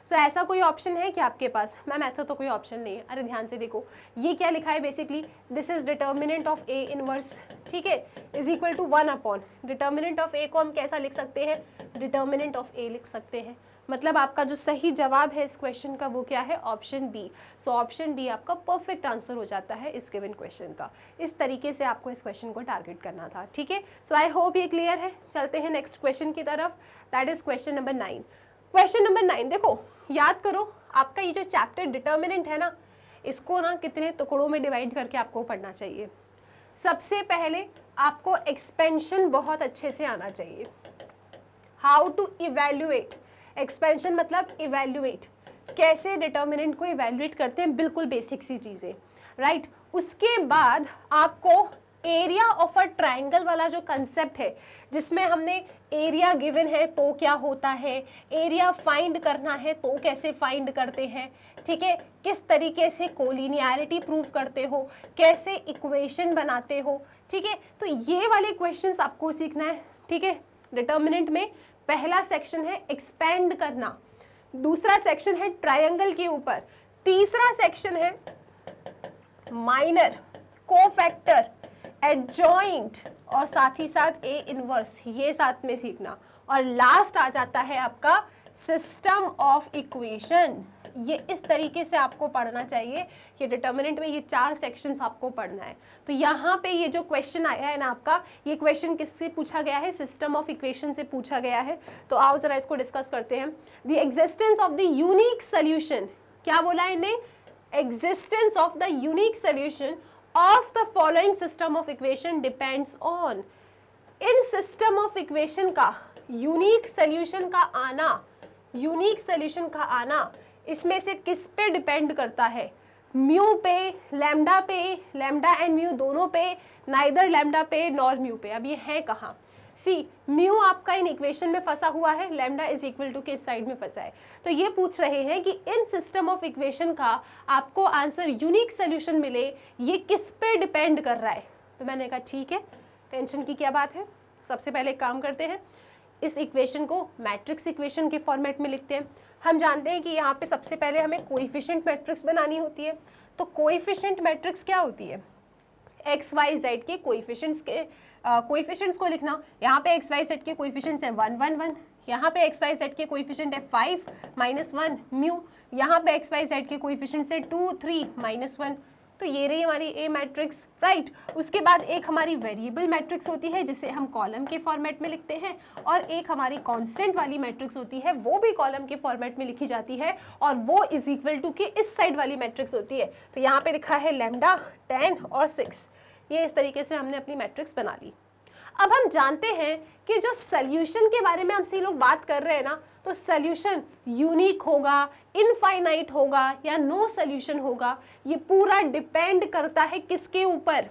सो ऐसा कोई ऑप्शन है क्या आपके पास? मैम ऐसा तो कोई ऑप्शन नहीं है। अरे ध्यान से देखो, ये क्या लिखा है basically, this is determinant of A inverse, ठीक है, is equal to 1 upon determinant of A को हम कैसा लिख सकते हैं? डिटर्मिनेंट ऑफ ए लिख सकते हैं। मतलब आपका जो सही जवाब है इस क्वेश्चन का वो क्या है? Option B. So option B आपका परफेक्ट आंसर हो जाता है इस गिवन क्वेश्चन का। इस तरीके से आपको इस क्वेश्चन को टारगेट करना था, ठीक है। सो आई होप ये क्लियर है। चलते हैं नेक्स्ट क्वेश्चन की तरफ, that is question number 9। Question number 9 देखो, याद करो आपका ये जो चैप्टर डिटर्मिनेंट है ना, इसको ना कितने टुकड़ों में डिवाइड करके आपको पढ़ना चाहिए। सबसे पहले आपको एक्सपेंशन बहुत अच्छे से आना चाहिए। हाउ टू इवैल्यूएट, एक्सपेंशन मतलब इवैल्यूएट, कैसे डिटर्मिनेंट को इवैल्यूएट करते हैं, बिल्कुल बेसिक सी चीज़ें, राइट। उसके बाद आपको एरिया ऑफ अ ट्रायंगल वाला जो कंसेप्ट है, जिसमें हमने एरिया गिवन है तो क्या होता है, एरिया फाइंड करना है तो कैसे फाइंड करते हैं, ठीक है, किस तरीके से कोलिनियरिटी प्रूव करते हो, कैसे इक्वेशन बनाते हो, ठीक है। तो ये वाले क्वेश्चंस आपको सीखना है, ठीक है। डिटर्मिनेंट में पहला सेक्शन है एक्सपेंड करना, दूसरा सेक्शन है ट्रायंगल के ऊपर, तीसरा सेक्शन है माइनर, कोफैक्टर, एडजॉइंट और साथ ही साथ ए इनवर्स, ये साथ में सीखना। और लास्ट आ जाता है आपका सिस्टम ऑफ इक्वेशन। ये इस तरीके से आपको पढ़ना चाहिए कि डिटर्मिनेंट में ये 4 सेक्शंस आपको पढ़ना है। तो यहाँ पे ये जो क्वेश्चन आया है ना आपका, ये क्वेश्चन किससे पूछा गया है? सिस्टम ऑफ इक्वेशन से पूछा गया है। तो आओ जरा इसको डिस्कस करते हैं। The existence of the unique solution, क्या बोला है इन्हें? Existence of the unique solution of the following system of equation depends on. In system of equation का यूनिक सोल्यूशन का आना, यूनिक सोल्यूशन का आना इसमें से किस पे डिपेंड करता है? म्यू पे, लैम्डा एंड म्यू दोनों पे, नाइदर लैम्डा पे नॉर म्यू पे। अब ये है कहाँ? सी, म्यू आपका इन इक्वेशन में फंसा हुआ है, लैम्डा इज इक्वल टू किस साइड में फंसा है। तो ये पूछ रहे हैं कि इन सिस्टम ऑफ इक्वेशन का आपको आंसर यूनिक सोल्यूशन मिले, ये किस पे डिपेंड कर रहा है? तो मैंने कहा ठीक है, टेंशन की क्या बात है। सबसे पहले काम करते हैं, इस इक्वेशन को मैट्रिक्स इक्वेशन के फॉर्मेट में लिखते हैं। हम जानते हैं कि यहाँ पे सबसे पहले हमें कोएफिशिएंट मैट्रिक्स बनानी होती है। तो कोएफिशिएंट मैट्रिक्स क्या होती है? एक्स वाई जेड के कोएफिशिएंट्स को लिखना। यहाँ पे एक्स वाई जेड के कोएफिशिएंट्स है 1 1 1, यहाँ पे एक्स वाई जेड के कोएफिशिएंट है 5 -1 म्यू, यहाँ पे एक्स वाई जेड के कोएफिशिएंट्स है 2 3 -1। तो ये रही हमारी ए मैट्रिक्स, राइट। उसके बाद एक हमारी वेरिएबल मैट्रिक्स होती है जिसे हम कॉलम के फॉर्मेट में लिखते हैं, और एक हमारी कांस्टेंट वाली मैट्रिक्स होती है, वो भी कॉलम के फॉर्मेट में लिखी जाती है, और वो इज इक्वल टू की इस साइड वाली मैट्रिक्स होती है। तो यहाँ पे लिखा है लैम्डा 10 और 6। ये इस तरीके से हमने अपनी मैट्रिक्स बना ली। अब हम जानते हैं कि जो सोल्यूशन के बारे में हमसे लोग बात कर रहे हैं ना, तो सोल्यूशन यूनिक होगा, इनफाइनाइट होगा या नो सोल्यूशन होगा, ये पूरा डिपेंड करता है किसके ऊपर?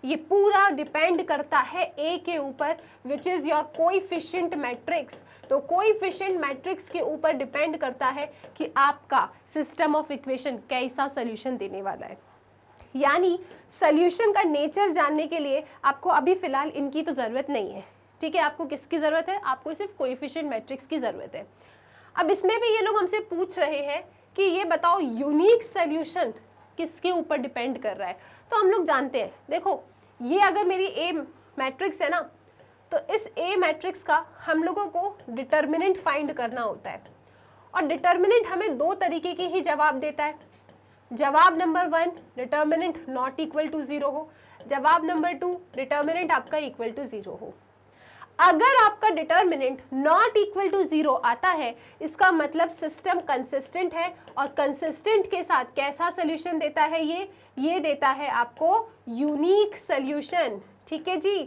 ये पूरा डिपेंड करता है ए के ऊपर, which is your coefficient matrix. तो कोएफिशिएंट मैट्रिक्स के ऊपर डिपेंड करता है कि आपका सिस्टम ऑफ इक्वेशन कैसा सोल्यूशन देने वाला है। यानी सोल्यूशन का नेचर जानने के लिए आपको अभी फिलहाल इनकी तो ज़रूरत नहीं है, ठीक है। आपको किसकी ज़रूरत है? आपको सिर्फ कोएफिशिएंट मैट्रिक्स की ज़रूरत है। अब इसमें भी ये लोग हमसे पूछ रहे हैं कि ये बताओ यूनिक सोल्यूशन किसके ऊपर डिपेंड कर रहा है। तो हम लोग जानते हैं, देखो ये अगर मेरी ए मैट्रिक्स है ना, तो इस ए मैट्रिक्स का हम लोगों को डिटर्मिनेंट फाइंड करना होता है, और डिटर्मिनेंट हमें दो तरीके के ही जवाब देता है। जवाब number 1, determinant not equal to 0 हो। जवाब नंबर 2, डिटर्मिनेंट आपका इक्वल टू 0 हो। अगर आपका डिटर्मिनेंट नॉट इक्वल टू 0 आता है, इसका मतलब सिस्टम कंसिस्टेंट है, और कंसिस्टेंट के साथ कैसा सोल्यूशन देता है? ये देता है आपको यूनिक सोल्यूशन, ठीक है जी।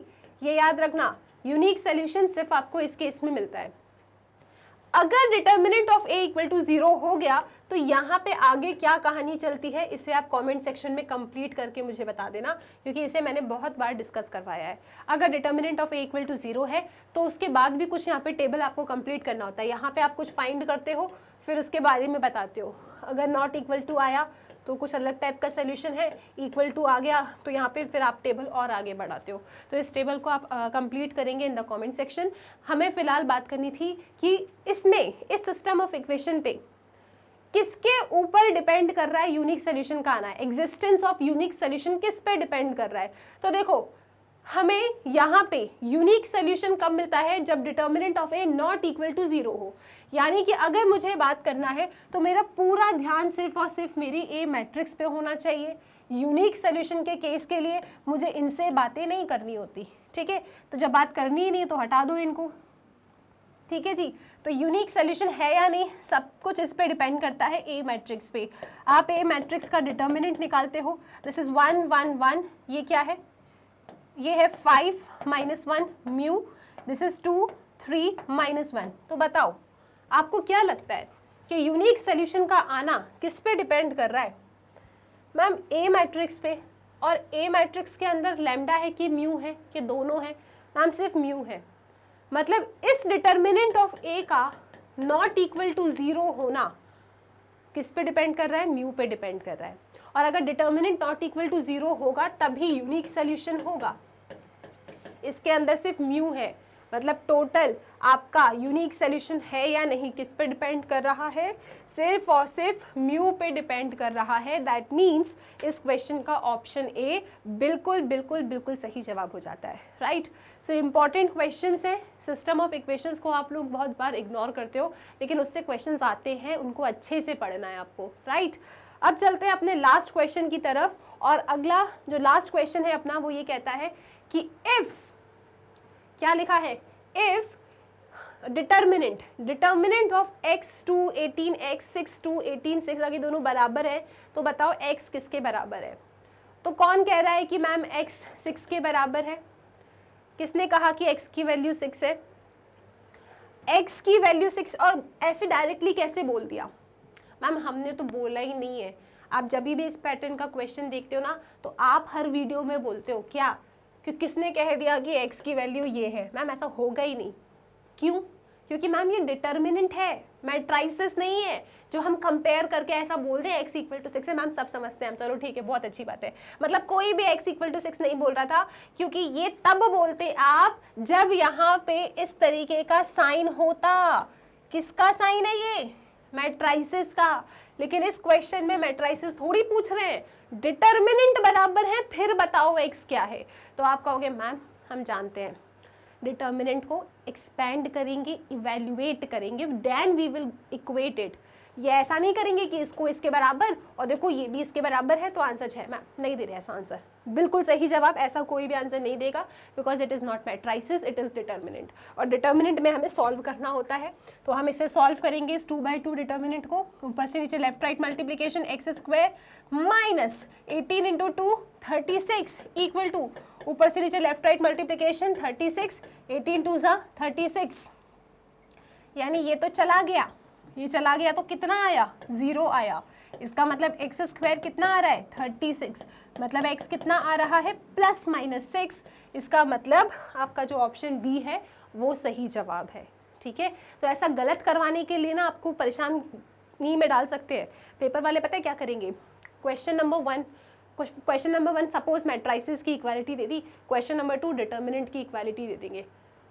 ये याद रखना, यूनिक सोल्यूशन सिर्फ आपको इस केस में मिलता है। अगर determinant of A equal to 0 हो गया, तो यहाँ पे आगे क्या कहानी चलती है, इसे आप कमेंट सेक्शन में कंप्लीट करके मुझे बता देना, क्योंकि इसे मैंने बहुत बार डिस्कस करवाया है। अगर determinant of A equal to 0 है, तो उसके बाद भी कुछ यहाँ पे टेबल आपको कंप्लीट करना होता है। यहाँ पे आप कुछ फाइंड करते हो, फिर उसके बारे में बताते हो। अगर नॉट इक्वल टू आया तो कुछ अलग टाइप का सोल्यूशन है, इक्वल टू आ गया तो यहाँ पे फिर आप टेबल और आगे बढ़ाते हो। तो इस टेबल को आप कंप्लीट करेंगे इन द कमेंट सेक्शन। हमें फिलहाल बात करनी थी कि इसमें इस सिस्टम ऑफ इक्वेशन पे किसके ऊपर डिपेंड कर रहा है यूनिक सोल्यूशन का आना है। एग्जिस्टेंस ऑफ यूनिक सोल्यूशन किस पे डिपेंड कर रहा है? तो देखो हमें यहाँ पे यूनिक सोल्यूशन कब मिलता है? जब determinant of A not equal to 0 हो। यानी कि अगर मुझे बात करना है तो मेरा पूरा ध्यान सिर्फ और सिर्फ मेरी ए मैट्रिक्स पे होना चाहिए। यूनिक सोल्यूशन के केस के लिए मुझे इनसे बातें नहीं करनी होती, ठीक है। तो जब बात करनी ही नहीं तो हटा दो इनको, ठीक है जी। तो यूनिक सोल्यूशन है या नहीं, सब कुछ इस पे डिपेंड करता है ए मैट्रिक्स पे। आप ए मैट्रिक्स का डिटर्मिनेंट निकालते हो, दिस इज 1 1 1, ये क्या है? ये है 5 -1 म्यू, दिस इज 2 3 -1। तो बताओ आपको क्या लगता है कि यूनिक सोल्यूशन का आना किस पे डिपेंड कर रहा है? मैम ए मैट्रिक्स पे। और ए मैट्रिक्स के अंदर लैम्डा है कि म्यू है कि दोनों है? मैम सिर्फ म्यू है। मतलब इस डिटर्मिनेंट ऑफ ए का नॉट इक्वल टू 0 होना किस पे डिपेंड कर रहा है? म्यू पे डिपेंड कर रहा है। और अगर डिटर्मिनेंट नॉट इक्वल टू 0 होगा तभी यूनिक सोल्यूशन होगा। इसके अंदर सिर्फ म्यू है, मतलब टोटल आपका यूनिक सोल्यूशन है या नहीं किस पे डिपेंड कर रहा है? सिर्फ और सिर्फ म्यू पे डिपेंड कर रहा है। दैट मीन्स इस क्वेश्चन का ऑप्शन ए बिल्कुल बिल्कुल बिल्कुल सही जवाब हो जाता है, राइट। सो इम्पॉर्टेंट क्वेश्चंस हैं। सिस्टम ऑफ इक्वेशंस को आप लोग बहुत बार इग्नोर करते हो, लेकिन उससे क्वेश्चंस आते हैं, उनको अच्छे से पढ़ना है आपको, राइट। अब चलते हैं अपने लास्ट क्वेश्चन की तरफ। और अगला जो लास्ट क्वेश्चन है अपना, वो ये कहता है कि इफ, क्या लिखा है? If determinant of x2 18 x6 2 18 6 अगर दोनों बराबर है तो बताओ x किसके बराबर है? तो कौन कह रहा है कि मैम x 6 के बराबर है? किसने कहा कि x की वैल्यू 6 है? x की वैल्यू 6, और ऐसे डायरेक्टली कैसे बोल दिया? मैम हमने तो बोला ही नहीं है। आप जब भी इस पैटर्न का क्वेश्चन देखते हो ना, तो आप हर वीडियो में बोलते हो क्या कि किसने कह दिया कि x की वैल्यू ये है। मैम ऐसा होगा ही नहीं। क्यों? क्योंकि मैम ये डिटर्मिनेंट है, मैट्राइसिस नहीं है जो हम कंपेयर करके ऐसा बोल दें x इक्वल टू 6 है। मैम सब समझते हैं हम, चलो ठीक है, बहुत अच्छी बात है। मतलब कोई भी x इक्वल टू 6 नहीं बोल रहा था, क्योंकि ये तब बोलते आप जब यहाँ पे इस तरीके का साइन होता। किसका साइन है ये? मैट्राइसिस का। लेकिन इस क्वेश्चन में मैट्राइसिस थोड़ी पूछ रहे हैं, डिटर्मिनेंट बराबर है, फिर बताओ x क्या है। तो आप कहोगे मैम हम जानते हैं, डिटर्मिनेंट को एक्सपेंड करेंगे, इवेल्युएट करेंगे, then we will equate it. ये ऐसा नहीं करेंगे कि इसको इसके बराबर और देखो ये भी इसके बराबर है तो आंसर 6। मैम नहीं दे रहे ऐसा आंसर, बिल्कुल सही जवाब ऐसा कोई भी आंसर नहीं देगा, because it is not matrices, it is determinant. और डिटर्मिनेंट में हमें सॉल्व करना होता है, तो हम इसे सॉल्व करेंगे इस 2/2 डिटर्मिनेंट को। ऊपर से नीचे left right multiplication, x square minus 18 into 2 36 equal to ऊपर से नीचे लेफ्ट राइट मल्टीप्लीकेशन 36, 18 2 ज़ा 36, यानी ये तो चला गया, ये चला गया तो कितना आया? 0 आया। इसका मतलब एक्स स्क्वायर कितना आ रहा है? 36। मतलब एक्स कितना आ रहा है? +-6। इसका मतलब आपका जो ऑप्शन बी है वो सही जवाब है। ठीक है, तो ऐसा गलत करवाने के लिए ना आपको परेशानी में डाल सकते हैं पेपर वाले। पता है क्या करेंगे? क्वेश्चन नंबर 1 सपोज मैट्राइसिस की इक्वालिटी दे दी, क्वेश्चन नंबर 2 डिटर्मिनेंट की इक्वालिटी दे देंगे।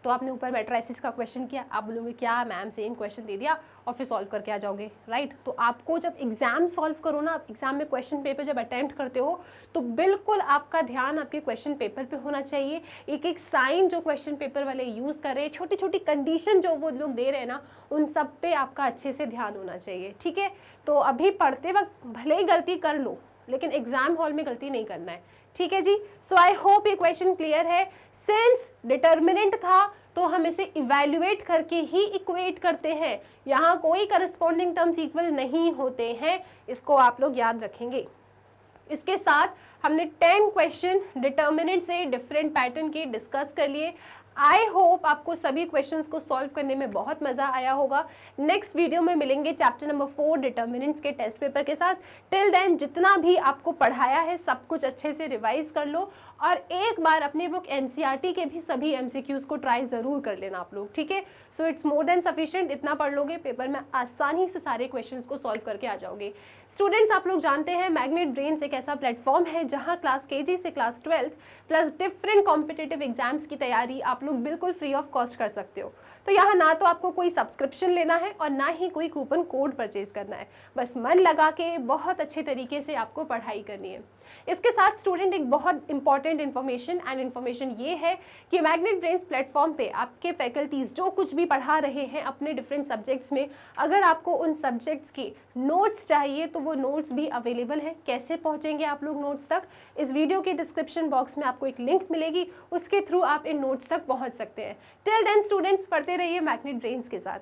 तो आपने ऊपर मैट्राइसिस का क्वेश्चन किया, आप बोलोगे क्या मैम सेम क्वेश्चन दे दिया, और फिर सॉल्व करके आ जाओगे, राइट। तो आपको जब एग्जाम सॉल्व करो ना, एग्जाम में क्वेश्चन पेपर जब अटेम्प्ट करते हो तो बिल्कुल आपका ध्यान आपके क्वेश्चन पेपर पे होना चाहिए। एक एक साइन जो क्वेश्चन पेपर वाले यूज़ कर रहे हैं, छोटी छोटी कंडीशन जो वो लोग दे रहे हैं ना, उन सब पे आपका अच्छे से ध्यान होना चाहिए। ठीक है, तो अभी पढ़ते वक्त भले ही गलती कर लो, लेकिन एग्जाम हॉल में गलती नहीं करना है। ठीक है जी, सो आई होप ये क्वेश्चन क्लियर है। सिंस डिटर्मिनेंट था तो हम इसे इवैल्यूएट करके ही इक्वेट करते हैं, यहाँ कोई करस्पॉन्डिंग टर्म्स इक्वल नहीं होते हैं, इसको आप लोग याद रखेंगे। इसके साथ हमने 10 क्वेश्चन डिटर्मिनेंट से डिफरेंट पैटर्न के डिस्कस कर लिए। आई होप आपको सभी क्वेश्चंस को सॉल्व करने में बहुत मज़ा आया होगा। नेक्स्ट वीडियो में मिलेंगे चैप्टर नंबर 4 डिटर्मिनेंट्स के टेस्ट पेपर के साथ। टिल देन जितना भी आपको पढ़ाया है सब कुछ अच्छे से रिवाइज कर लो, और एक बार अपनी बुक एनसीईआरटी के भी सभी एमसीक्यूज को ट्राई ज़रूर कर लेना आप लोग। ठीक है, so it's more than sufficient. इतना पढ़ लोगे पेपर में आसानी से सारे क्वेश्चंस को सॉल्व करके आ जाओगे। स्टूडेंट्स, आप लोग जानते हैं मैग्नेट ब्रेन्स एक ऐसा प्लेटफॉर्म है जहाँ क्लास केजी से class 12 plus different competitive exams की तैयारी आप लोग बिल्कुल फ्री ऑफ कॉस्ट कर सकते हो। तो यहाँ ना तो आपको कोई सब्सक्रिप्शन लेना है और ना ही कोई कूपन कोड परचेज करना है, बस मन लगा के बहुत अच्छे तरीके से आपको पढ़ाई करनी है। इसके साथ स्टूडेंट एक बहुत इंपॉर्टेंट इन्फॉर्मेशन ये है कि मैग्नेट ब्रेन्स प्लेटफॉर्म पे आपके फैकल्टीज जो कुछ भी पढ़ा रहे हैं अपने डिफरेंट सब्जेक्ट्स में, अगर आपको उन सब्जेक्ट्स के नोट्स चाहिए तो वो नोट्स भी अवेलेबल है। कैसे पहुंचेंगे आप लोग नोट्स तक? इस वीडियो के डिस्क्रिप्शन बॉक्स में आपको एक लिंक मिलेगी, उसके थ्रू आप इन नोट्स तक पहुंच सकते हैं। टिल देन स्टूडेंट्स, पढ़ते रहिए मैग्नेट ब्रेन्स के साथ।